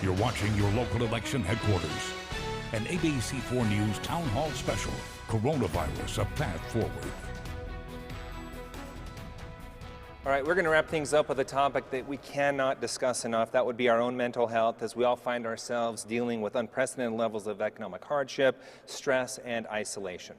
You're watching your local election headquarters. An ABC4 News Town Hall Special, Coronavirus, a Path Forward. All right, we're going to wrap things up with a topic that we cannot discuss enough. That would be our own mental health, as we all find ourselves dealing with unprecedented levels of economic hardship, stress, and isolation.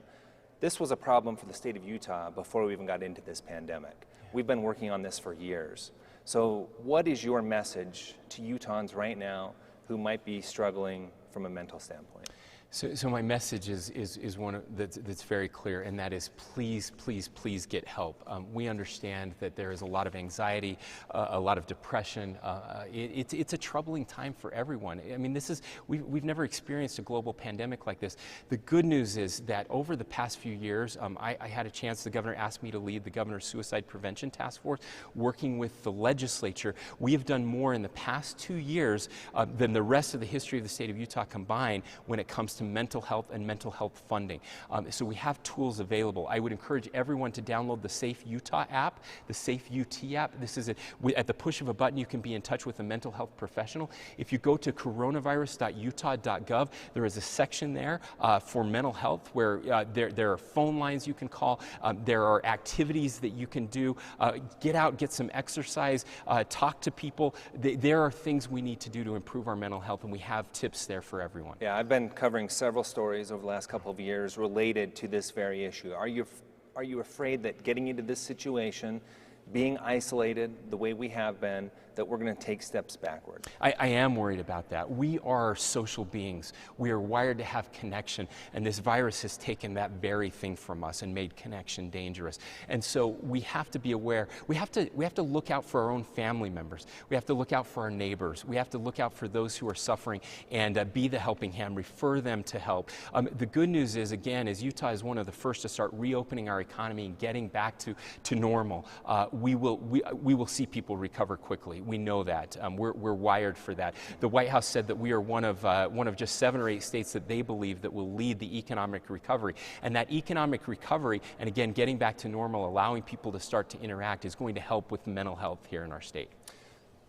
This was a problem for the state of Utah before we even got into this pandemic. We've been working on this for years. So what is your message to Utahns right now who might be struggling from a mental standpoint? So my message is one that's very clear, and that is please, please, please get help. We understand that there is a lot of anxiety, a lot of depression. It's a troubling time for everyone. I mean, we've never experienced a global pandemic like this. The good news is that over the past few years, I had a chance, the governor asked me to lead the governor's suicide prevention task force, working with the legislature. We have done more in the past 2 years than the rest of the history of the state of Utah combined when it comes to mental health and mental health funding. So we have tools available. I would encourage everyone to download the Safe Utah app, the Safe UT app. This is at the push of a button, you can be in touch with a mental health professional. If you go to coronavirus.utah.gov, there is a section there for mental health where there are phone lines you can call. There are activities that you can do. Get out, get some exercise, talk to people. There are things we need to do to improve our mental health, and we have tips there for everyone. Yeah, I've been covering several stories over the last couple of years related to this very issue. Are you afraid that getting into this situation, being isolated the way we have been, that we're going to take steps backward? I am worried about that. We are social beings. We are wired to have connection, and this virus has taken that very thing from us and made connection dangerous. And so we have to be aware. We have to look out for our own family members. We have to look out for our neighbors. We have to look out for those who are suffering and be the helping hand, refer them to help. The good news is, again, is Utah is one of the first to start reopening our economy and getting back to normal. We will see people recover quickly. We know that. We're wired for that. The White House said that we are one of just 7 or 8 states that they believe that will lead the economic recovery. And that economic recovery, and again, getting back to normal, allowing people to start to interact, is going to help with mental health here in our state.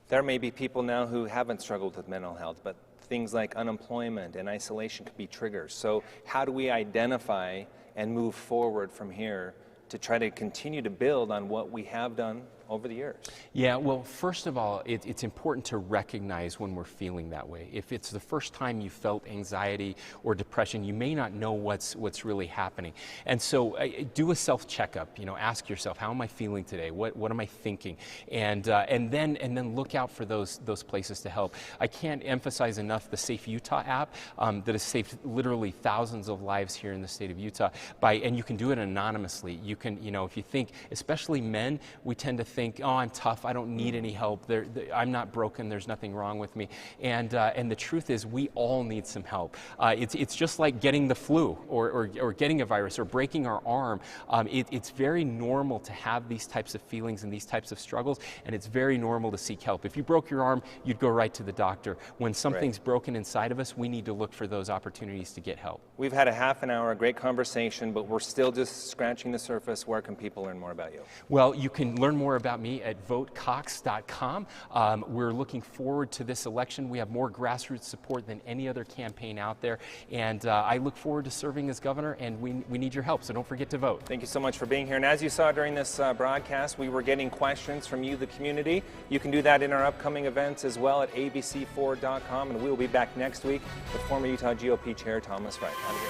There may be people now who haven't struggled with mental health, but things like unemployment and isolation could be triggers. So how do we identify and move forward from here to try to continue to build on what we have done over the years? Yeah, well, first of all, it's important to recognize when we're feeling that way. If it's the first time you felt anxiety or depression, you may not know what's really happening. And so do a self-checkup. Ask yourself, how am I feeling today? What am I thinking? And then look out for those places to help. I can't emphasize enough the Safe Utah app that has saved literally thousands of lives here in the state of Utah. And you can do it anonymously. You can, if you think, especially men, we tend to think, oh, I'm tough, I don't need any help, I'm not broken, there's nothing wrong with me. And the truth is, we all need some help. It's just like getting the flu or getting a virus or breaking our arm. It's very normal to have these types of feelings and these types of struggles, and it's very normal to seek help. If you broke your arm, you'd go right to the doctor. When something's broken inside of us, we need to look for those opportunities to get help. We've had a half an hour, a great conversation, but we're still just scratching the surface. Where can people learn more about you? Well, you can learn more about me at votecox.com. We're looking forward to this election. We have more grassroots support than any other campaign out there, and I look forward to serving as governor, and we need your help, so don't forget to vote. Thank you so much for being here. And as you saw during this broadcast, we were getting questions from you, the community. You can do that in our upcoming events as well at abc4.com, and we will be back next week with former Utah GOP Chair Thomas Wright. Have a great night.